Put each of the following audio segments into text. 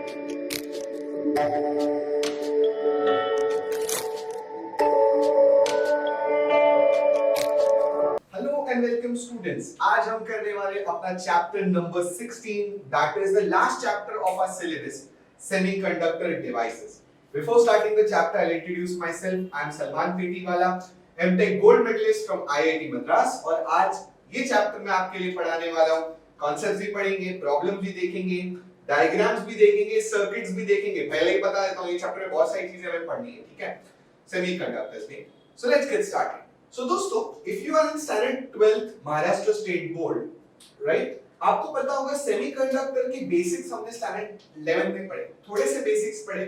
Hello and welcome students. आज हम करने वाले अपना chapter number 16 that is the last chapter of our syllabus semiconductor devices. Before starting the chapter, I'll introduce myself. I'm Salman Petiwala, MTech Gold Medalist from IIT Madras और आज ये chapter में आपके लिए पढ़ाने वाला हूँ। कॉन्सेप्ट्स भी पढ़ेंगे, प्रॉब्लम्स भी देखेंगे, डायग्राम्स भी देखेंगे, सर्किट्स भी देखेंगे। पहले ही बता देता हूँ ये चैप्टर में बहुत सारी चीजें हमें पढ़नी है, ठीक है, सेमीकंडक्टर्स में। So let's get started. So दोस्तों, if you are in standard 12th Maharashtra State Board, right? आपको पता होगा सेमीकंडक्टर की बेसिक्स हमने स्टैंडर्ड 11 में पढ़े, थोड़े से बेसिक्स पढ़े,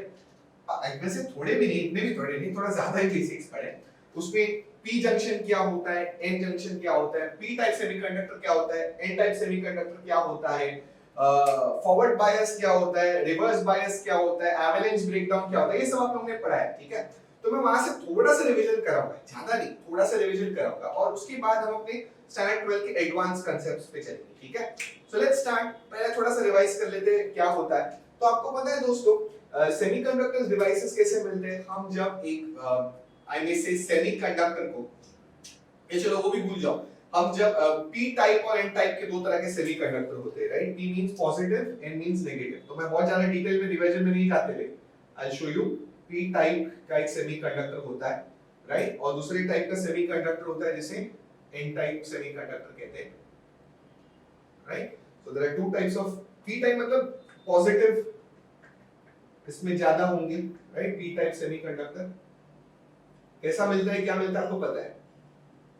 वैसे थोड़े भी नहीं, इतने भी थोड़े नहीं, थोड़ा ज्यादा ही बेसिक्स पढ़े। उसमें पी जंक्शन क्या होता है, एन जंक्शन क्या होता है, पी टाइप सेमीकंडक्टर क्या होता है, एन टाइप सेमीकंडक्टर क्या होता है, फॉरवर्ड बायस क्या होता है, रिवर्स बायस क्या होता है, एवलांच ब्रेकडाउन क्या होता है, ये सब आप लोगों ने पढ़ा है, ठीक है। तो मैं वहां से थोड़ा सा रिवीजन कराऊंगा, ज्यादा नहीं, थोड़ा सा रिवीजन कराऊंगा और उसके बाद हम अपने स्टैंडर्ड 12 के एडवांस कांसेप्ट्स पे चलेंगे, ठीक है। So let's start. पहले थोड़ा सा रिवाइज कर लेते हैं क्या होता है। तो आपको पता है दोस्तों, सेमीकंडक्टर्स डिवाइसेस कैसे मिलते हैं। हम जब एक आई में से सेमीकंडक्टर को, ये चलो वो भी भूल जाओ, हम जब पी टाइप और एन टाइप के दो तरह के सेमीकंडक्टर होते हैं, right. P means positive, N means negative. तो मैं बहुत ज्यादा डिटेल में रिवीजन में नहीं जाते हुए, आई will show you. P type का एक सेमीकंडक्टर होता है, राइट, और दूसरे टाइप का सेमीकंडक्टर होता है जिसे एन टाइप सेमीकंडक्टर कहते हैं, right. So there are two types of P type, मतलब पॉजिटिव इसमें ज्यादा होंगे, राइट। पी टाइप सेमीकंडक्टर कैसा मिलता है, क्या मिलता है आपको पता है,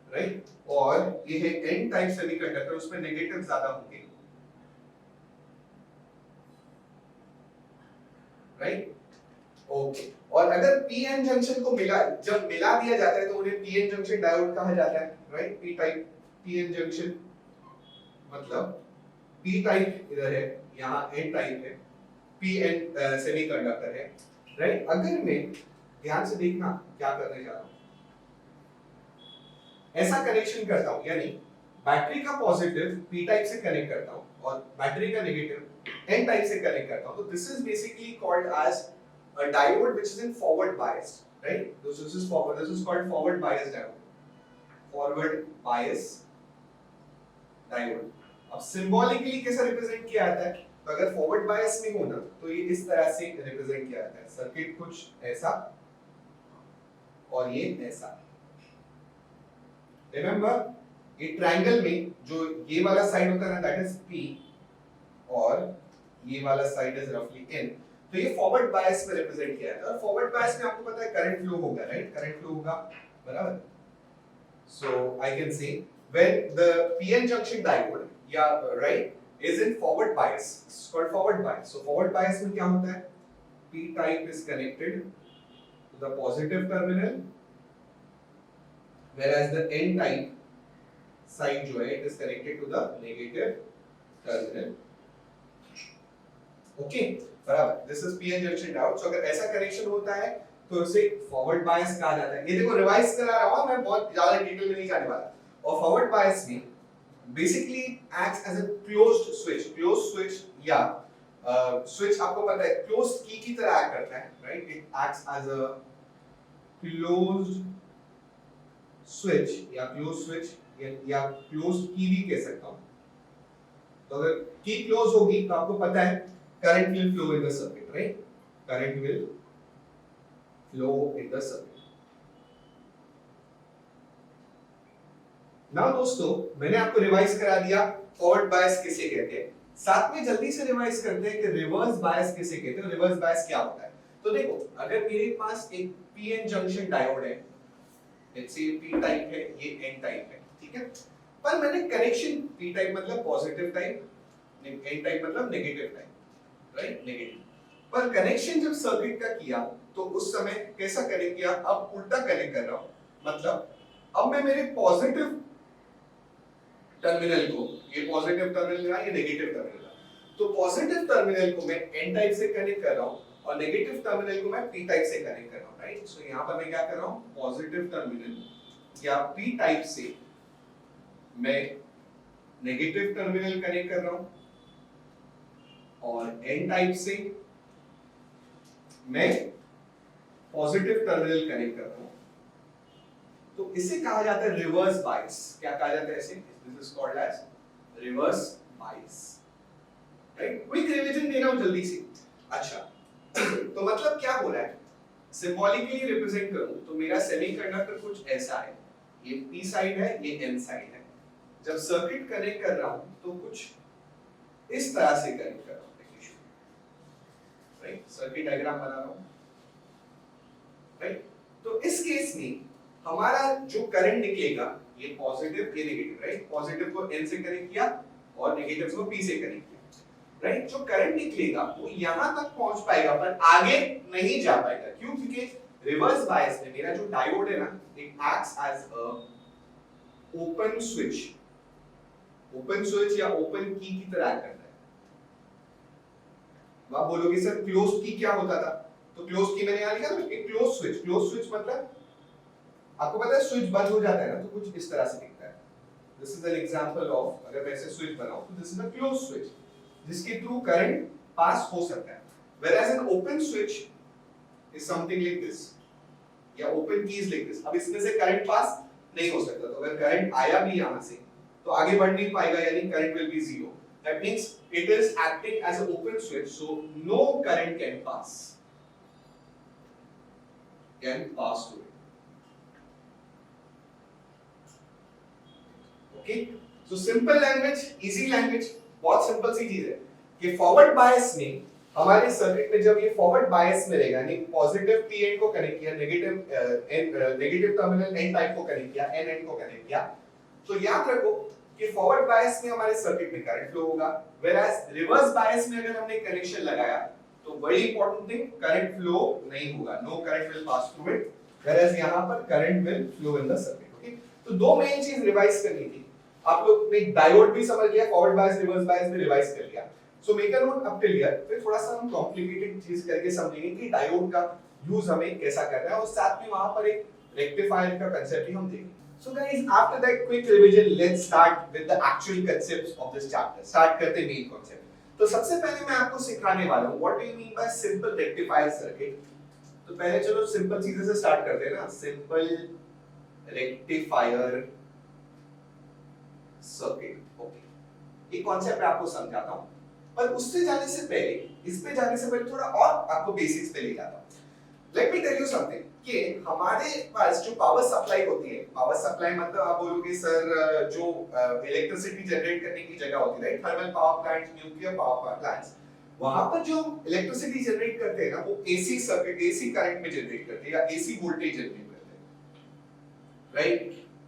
राइट। और ये है एन टाइप सेमीकंडक्टर, उसमें नेगेटिव ज्यादा होंगे, राइट, ओके। और अगर पी एन जंक्शन को जब मिला दिया जाता है तो उन्हें पी एन जंक्शन डायोड कहा जाता है, right. P type P N junction मतलब पी टाइप इधर है, यहाँ एन टाइप है, पी एन सेमीकंडक्टर है, राइट। अगर मैं ध्यान से देखना क्या करने जा रहा हूं, ऐसा कनेक्शन करता हूं, यानी बैटरी का पॉजिटिव पी टाइप से कनेक्ट करता हूं और बैटरी का नेगेटिव एन टाइप से कनेक्ट करता हूं, तो this is basically called as a diode which is in forward bias, right? This is forward, this is called forward bias diode, forward bias diode. अब symbolically कैसे represent किया जाता है, तो अगर forward bias में हो ना तो ये इस तरह से रिप्रेजेंट किया जाता है, सर्किट कुछ ऐसा और ये ऐसा। रिमेंबर, ये ट्रायंगल में जो ये वाला साइड होता है ना, दैट इज P और ये वाला साइड इज रफली N, तो ये फॉरवर्ड बायस में रिप्रेजेंट किया जाता है। और फॉरवर्ड बायस में आपको पता है करंट फ्लो होगा, राइट, करंट फ्लो होगा, बराबर। So I can say when the PN junction diode या right is in forward bias, it's called forward bias. So forward bias में क्या होता है, P type is connected to the positive terminal, whereas the n type side जो है it is connected to the negative terminal, okay, बराबर। This is PN junction diode. So अगर ऐसा connection होता है तो उसे फॉरवर्ड बायस कहा जाता है। ये देखो रिवाइज करा रहा हूं मैं, बहुत ज्यादा डिटेल में नहीं जाने वाला। और फॉरवर्ड बायस में basically acts as a closed switch या स्विच आपको पता है क्लोज्ड की तरह एक्ट करता है, right. It acts as a closed switch या क्लोज्ड स्विच या क्लोज्ड की भी कह सकता हूं। तो अगर की क्लोज होगी तो आपको पता है current will flow in the circuit, right? Current will flow in the circuit. Now दोस्तों, मैंने आपको रिवाइज करा दिया फॉरवर्ड बायस किसे कहते हैं, साथ में जल्दी से रिवाइज करते हैं कि रिवर्स बायस किसे कहते हैं, रिवर्स बायस क्या होता है। तो देखो, अगर मेरे पास एक पीएन जंक्शन डायोड है, लेट्स से पी टाइप है, ये एन टाइप है, ठीक है, पर मैंने कनेक्शन पी टाइप मतलब पॉजिटिव टाइप, एन टाइप मतलब नेगेटिव टाइप, राइट, नेगेटिव। पर कनेक्शन जब सर्किट का किया तो उस समय कैसा कनेक्ट किया, अब उल्टा कनेक्ट कर रहा हूं, मतलब अब मैं मेरे पॉजिटिव टर्मिनल को, ये पॉजिटिव टर्मिनल है, ये नेगेटिव टर्मिनल है, तो पॉजिटिव टर्मिनल को मैं एन टाइप से कनेक्ट कर रहा हूं और नेगेटिव टर्मिनल को मैं पी टाइप से कनेक्ट कर रहा हूं, राइट। सो यहां पर मैं क्या कर रहा हूं, पॉजिटिव टर्मिनल या पी टाइप से मैं नेगेटिव टर्मिनल कनेक्ट कर रहा हूं और एन टाइप से मैं पॉजिटिव टर्मिनल कनेक्ट करता हूं, तो इसे कहा जाता है रिवर्स बायस। क्या कहा जाता है इसे? This is called as reverse bias. Right, quick revision देना हो जल्दी से। अच्छा, तो मतलब क्या हो रहा है, सिंबॉलिकली रिप्रेजेंट करूं तो मेरा सेमीकंडक्टर कुछ ऐसा है, ये पी साइड है, ये एन साइड है। जब सर्किट कनेक्ट कर रहा हूं तो कुछ इस तरह से कनेक्ट कर रहा हूं। राइट, सर्किट डायग्राम बना रहा हूं। राइट, तो इस केस में हमारा जो करंट निकलेगा ये पॉजिटिव, ये नेगेटिव। राइट, पॉजिटिव को एन से कनेक्ट किया और नेगेटिव को पी से कनेक्ट किया। राइट, जो करंट निकलेगा वो यहां तक पहुंच पाएगा पर आगे नहीं जा पाएगा। क्यों? क्योंकि रिवर्स बायस में मेरा जो डायोड है ना, it acts as a open switch, open switch या ओपन की तरह एक्ट करता है। आप बोलोगे सर क्लोज्ड की क्या होता था? तो क्लोज्ड की मैंने यहां लिखा था, एक क्लोज स्विच। क्लोज स्विच मतलब आपको पता है स्विच बंद हो जाता है ना, तो कुछ इस तरह से दिखता है। This is an example of, अगर मैं ऐसे स्विच बनाऊं तो this is a close switch जिसके थ्रू करंट पास हो सकता है। whereas an open switch is something like this, या open key is like this। अब इसमें से करंट पास नहीं हो सकता, तो अगर करंट आया भी यहां से तो आगे बढ़ नहीं पाएगा, यानी current will be zero। that means it is acting as an open switch, so no current can pass through it। Okay, so simple language, easy language, बहुत सिंपल सी चीज है कि फॉरवर्ड बायस में हमारे सर्किट में जब ये फॉरवर्ड बायस में रहेगा, यानी पॉजिटिव पी एंड को कनेक्ट किया, नेगेटिव टर्मिनल एन टाइप को कनेक्ट किया, एन एंड को कनेक्ट किया, तो याद रखो कि फॉरवर्ड बायस में हमारे सर्किट में करंट फ्लो होगा। whereas रिवर्स बायस में अगर हमने कनेक्शन लगाया तो बड़ी इंपॉर्टेंट थिंग, करंट फ्लो नहीं होगा, no current will pass through it, whereas यहां पर current will flow in the circuit. Okay, तो दो मेन चीज रिवाइज करनी थी। आप लोग ने डायोड भी समझ लिया, फॉरवर्ड बायस रिवर्स बायस भी रिवाइज कर लिया। So make a note up till here. फिर थोड़ा सा हम कॉम्प्लिकेटेड चीज करके समझेंगे कि डायोड का यूज हमें कैसा करना है, और साथ में वहां पर एक रेक्टिफायर का कांसेप्ट भी हम देखेंगे। So guys, after that quick revision, let's start with the actual concepts of this chapter. Start करते हैं main concept। तो सबसे पहले मैं आपको सिखाने वाला हूँ what do you mean by simple rectifier circuit। तो पहले चलो सिंपल चीजों से स्टार्ट करते हैं ना। Simple rectifier circuit. ओके, ये कॉन्सेप्ट मैं आपको समझाता हूँ, पर उससे जाने से पहले, इस पे जाने से पहले थोड़ा और आपको बेसिक्स पे ले जाता हूँ। Let me tell you something कि हमारे पास जो पावर सप्लाई होती है, पावर सप्लाई मतलब आप बोलोगे सर जो इलेक्ट्रिसिटी जनरेट करने की जगह होती है, thermal power plants, nuclear power plants, वहां पर जो इलेक्ट्रिसिटी जनरेट करते हैं ना, वो एसी सर्किट, एसी करंट में जनरेट करते हैं या एसी वोल्टेज जनरेट करते हैं। राइट,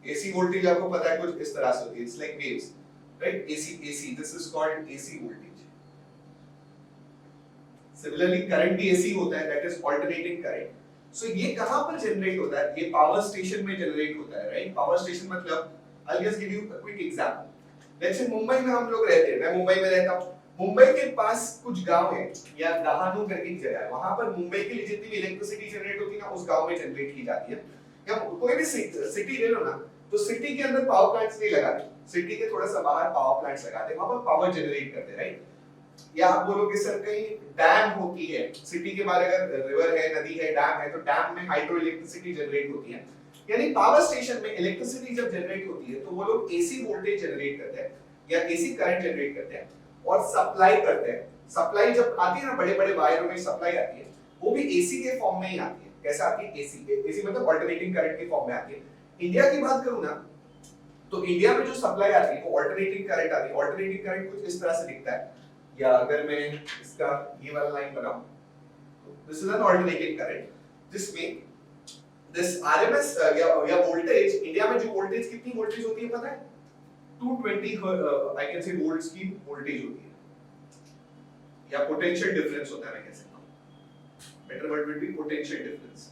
एसी वोल्टेज आपको पता है कुछ इस तरह से होती है, it's like waves. Right, AC this is called AC voltage. Similarly current भी एसी होता है, दैट इज अल्टरनेटिंग करंट। सो ये कहां पर जनरेट होता है? ये पावर स्टेशन में जनरेट होता है। राइट, पावर स्टेशन मतलब I will just give you a quick example. Let's say Mumbai में हम लोग रहते हैं, मैं मुंबई में रहता हूं। मुंबई के पास कुछ गांव है या दहानू करके एक जगह है, वहां पर मुंबई के लिए जितनी भी इलेक्ट्रिसिटी जनरेट होती है ना, उस गांव में जनरेट की जाती है। या कोई भी सिटी ले लो ना, तो सिटी के अंदर पावर प्लांट्स नहीं लगाते, सिटी के थोड़ा सा बाहर पावर प्लांट्स लगाते हैं, वहां पर पावर जनरेट करते हैं। राइट, या आप बोलोगे सर कहीं डैम होती है, सिटी के बाहर अगर रिवर है, नदी है, डैम है, तो डैम में हाइड्रो इलेक्ट्रिसिटी जनरेट होती है। यानी पावर स्टेशन में इलेक्ट्रिसिटी जब जनरेट होती है तो वो लोग एसी वोल्टेज जनरेट करते हैं या एसी करंट जनरेट करते हैं और सप्लाई करते हैं। सप्लाई जब आती है ना, बड़े बड़े वायरों में सप्लाई आती है, वो भी एसी के फॉर्म में ही आती है। कैसा आती है? एसी मतलब अल्टरनेटिंग करंट के फॉर्म में आती है। इंडिया की बात करूं ना, तो इंडिया में जो सप्लाई आती है वो अल्टरनेटिंग करंट आती है। अल्टरनेटिंग करंट कुछ इस तरह से दिखता है, या अगर मैं इसका ये वाला लाइन बनाऊं, this is N alternating current जिसमें दिस आरएमएस या वोल्टेज, इंडिया में जो वोल्टेज, कितनी वोल्टेज होती है पता है? 220 आई कैन से वोल्ट्स की वोल्टेज होती है, या पोटेंशियल डिफरेंस होता है, मैं कह सकता हूं। Better word would be potential difference.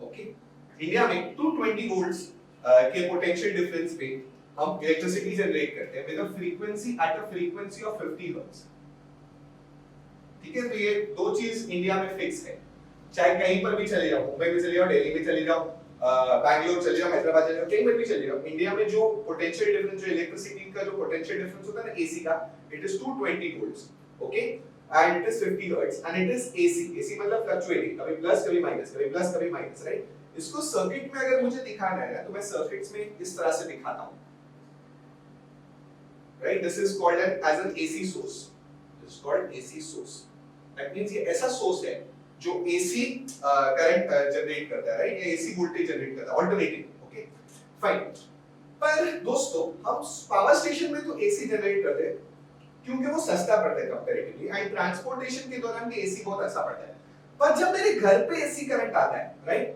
Okay, India में 220 वोल्ट्स के पोटेंशियल डिफरेंस पे हम इलेक्ट्रिसिटी जनरेट करते हैं with a frequency at a frequency of 50 hertz. ठीक है, तो ये दो चीज इंडिया में फिक्स है। चाहे कहीं पर भी चले जाओ, मुंबई में चले जाओ, दिल्ली में चले जाओ, बैंगलोर चले जाओ, हैदराबाद चले जाओ, कहीं पर भी चले जाओ, इंडिया में जो पोटेंशियल डिफरेंस, जो इलेक्ट्रिसिटी का जो पोटेंशियल डिफरेंस होता है ना एसी का, it is 220 volts, okay, and it is 50 hertz and it is AC. AC मतलब फ्लक्चुएटिंग, कभी प्लस कभी माइनस, कभी प्लस कभी माइनस, राइट। इसको सर्किट में अगर मुझे दिखाना है ना तो मैं सर्किट्स में इस तरह से दिखाता हूं, right. This is called as an AC source, this is called AC source. That means ये ऐसा सोर्स है जो एसी करंट जनरेट करता है, राइट, या एसी वोल्टेज जनरेट करता है, अल्टरनेटिंग, ओके, फाइन। पर दोस्तों हम पावर स्टेशन में तो एसी जनरेट करते हैं क्योंकि वो सस्ता पड़ता है कंपैरेटिवली, एंड ट्रांसपोर्टेशन के दौरान भी एसी बहुत अच्छा पड़ता है। पर जब मेरे घर पे एसी करंट आता है, राइट,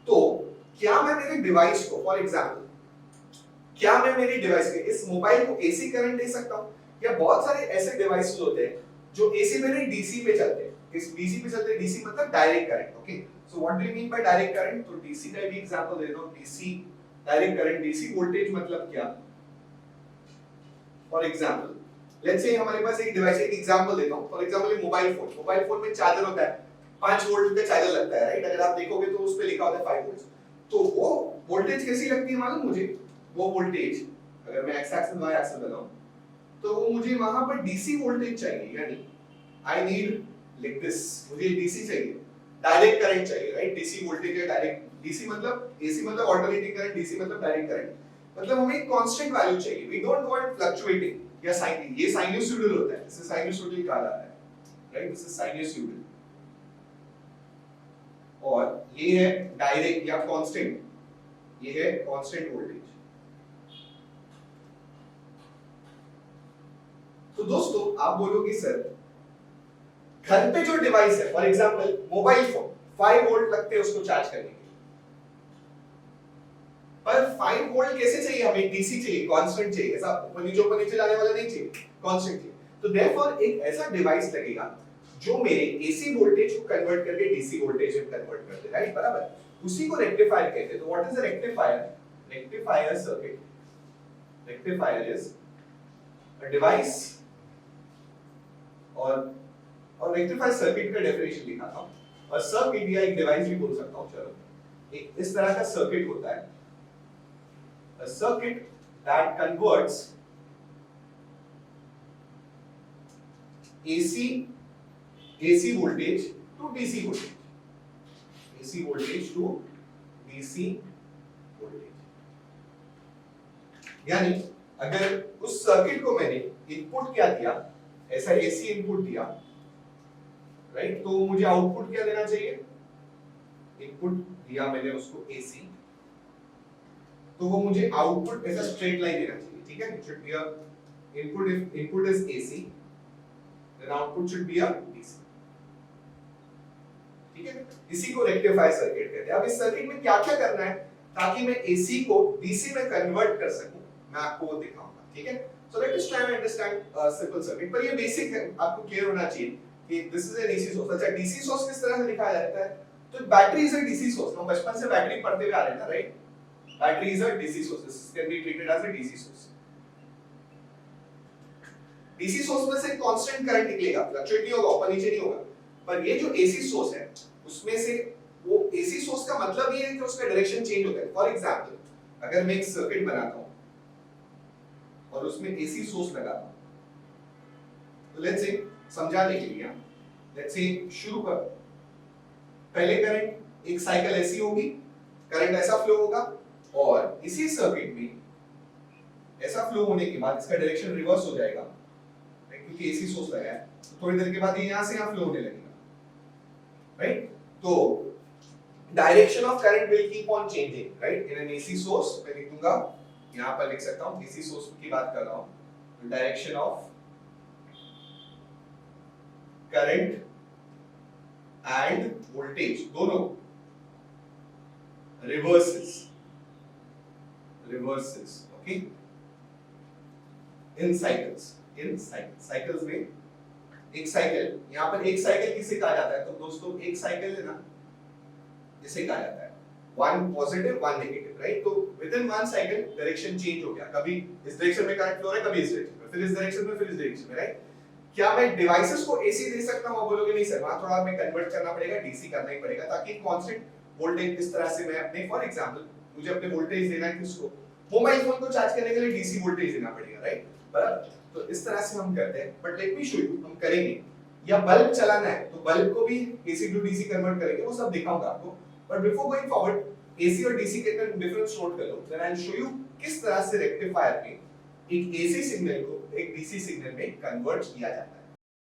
तो क्या मैं मेरे डिवाइस को, फॉर एग्जांपल, क्या मैं मेरी डिवाइस के इस मोबाइल को एसी करंट दे सकता हूं? या बहुत सारे ऐसे डिवाइसेस होते हैं जो एसी में नहीं डीसी पे चलते हैं। इस डीसी पे चलते हैं, डीसी मतलब direct current, okay. So what do you mean by direct current? तो डीसी का भी एग्जांपल दे दो। DC direct current, DC voltage मतलब क्या? फॉर एग्जांपल लेट्स से हमारे पास एक डिवाइस, एक एग्जांपल देता हूं, फॉर एग्जांपल एक मोबाइल फोन, मोबाइल फोन में चार्जर होता है, 5 वोल्ट का चार्जर लगता है, राइट। अगर आप देखोगे तो उस पे लिखा होता है 5 वोल्ट। तो वो वोल्टेज कैसी लगती है मालूम मुझे? वो वोल्टेज अगर मैं एक्स एक्सिस वाई एक्सिस बनाऊं तो वो मुझे वहां पर डीसी वोल्टेज चाहिए, यानी आई नीड लाइक दिस, मुझे डीसी चाहिए, डायरेक्ट करंट चाहिए, राइट। डीसी वोल्टेज है डायरेक्ट, डीसी मतलब एसी मतलब अल्टरनेटिंग करंट, डीसी मतलब डायरेक्ट करंट, मतलब हमें एक कांस्टेंट वैल्यू चाहिए। वी डोंट वांट फ्लक्चुएटिंग या साइन, ये साइनसॉइडल होता है, इसे साइनसॉइडल कहा जाता है, राइट, दिस इज साइनसॉइडल। और ये है डायरेक्ट या कांस्टेंट, ये है कांस्टेंट वोल्टेज। तो दोस्तों आप बोलोगे सर घर पे जो डिवाइस है, for example mobile phone, 5 volt लगते हैं उसको चार्ज करने के लिए, पर 5 वोल्ट कैसे चाहिए हमें? डीसी चाहिए, कांस्टेंट चाहिए, ऐसा ऊपर नीचे जाने वाला नहीं चाहिए, कांस्टेंट चाहिए। तो देयरफॉर एक ऐसा डिवाइस लगेगा जो मेरे एसी वोल्टेज को कन्वर्ट करके डीसी वोल्टेज में कन्वर्ट कर दे, राइट, बराबर। उसी को रेक्टिफायर कहते हैं। तो what is a rectifier? Rectifier circuit, rectifier is a device, और रेक्टिफायर सर्किट का डेफिनेशन दिखाता हूं। और सर्किट या एक डिवाइस भी बोल सकता हूं, चलो एक इस तरह का सर्किट होता है, a circuit that converts AC voltage to DC voltage, AC voltage to DC voltage। यानी अगर उस सर्किट को मैंने इनपुट क्या दिया, ऐसा AC इनपुट दिया, राइट, तो मुझे आउटपुट क्या देना चाहिए? इनपुट दिया मैंने उसको AC, तो वो मुझे आउटपुट ऐसा स्ट्रेट लाइन देना चाहिए, ठीक है। It should be a input, if input is AC then output should be a DC, ठीक है। इसी को रेक्टिफायर सर्किट कहते हैं। अब इस सर्किट में क्या-क्या करना है ताकि मैं AC को DC में कन्वर्ट कर सकूं, मैं आपको वो दिखाऊंगा, ठीक है। So let us try to understand simple circuit, पर ये बेसिक है, आपको क्लियर होना चाहिए कि this is an AC source. अच्छा, DC सोर्स किस तरह से दिखाया जाता है? तो battery is a DC source. हम बचपन से बैटरी पढ़ते हुए आ रहे हैं ना, right. Battery is a DC source. This can be treated as a DC source. DC source में से constant current निकलेगा, फ्लक्चुएट नहीं होगा, ऊपर नीचे नहीं होगा। पर ये जो AC source है, उसमें से वो AC source का मतलब ये है कि उसका डायरेक्शन चेंज होता है। फॉर एग्जांपल, अगर मैं एक सर्किट बनाता हूँ और उसमें AC source लगाता हूँ, तो लेट्स से समझाने के लिए, लेट्स से शुरू कर, पहले करंट एक साइकिल ऐसी होगी, करंट ऐसा फ्लो होगा, और इसी सर्किट में ऐसा फ्लो होने के बाद इसका डायरेक्शन रिवर्स हो जाएगा, क्योंकि एसी सोर्स लगा है, तो थोड़ी देर के बाद ये यहां से यहां फ्लो होने लगेगा, राइट। तो direction of current will keep on changing, right. In an AC source मैं लिख दूंगा, यहां पर लिख सकता हूं, एसी सोर्स की बात कर रहा हूं, direction of current end voltage दोनों reverses, okay, in cycles, cycles में एक साइकिल, यहाँ पर एक साइकिल किसे कहा जाता है? तो दोस्तों एक साइकिल है ना, इसे कहा जाता है one positive one negative, right. तो within one cycle direction change हो गया, कभी इस डायरेक्शन में करंट फ्लो है, कभी इस डायरेक्शन में, फिर इस डायरेक्शन में, फिर इस डायरेक्शन में, राइट। क्या मैं डिवाइसेस को एसी दे सकता हूं? बोलोगे नहीं सर, वहां थोड़ा हमें कन्वर्ट करना पड़ेगा, डीसी करना ही पड़ेगा, ताकि कांस्टेंट वोल्टेज इस तरह से मैं अपने फॉर एग्जांपल मुझे अपने वोल्टेज देना है किसको, मोबाइल फोन को चार्ज करने के लिए डीसी वोल्टेज देना पड़ेगा, राइट? बराबर। तो इस तरह से हम करते हैं, but let me show you हम करेंगे। या बल्ब चलाना है तो बल्ब को भी एसी टू डीसी कन्वर्ट करेंगे, वो सब दिखाऊंगा आपको। But before going forward AC और डीसी के अंदर डिफरेंस नोट कर लो, then I will show you किस तरह से रेक्टिफायर में एक एसी सिग्नल को एक डीसी सिग्नल में कन्वर्ट किया जाता है।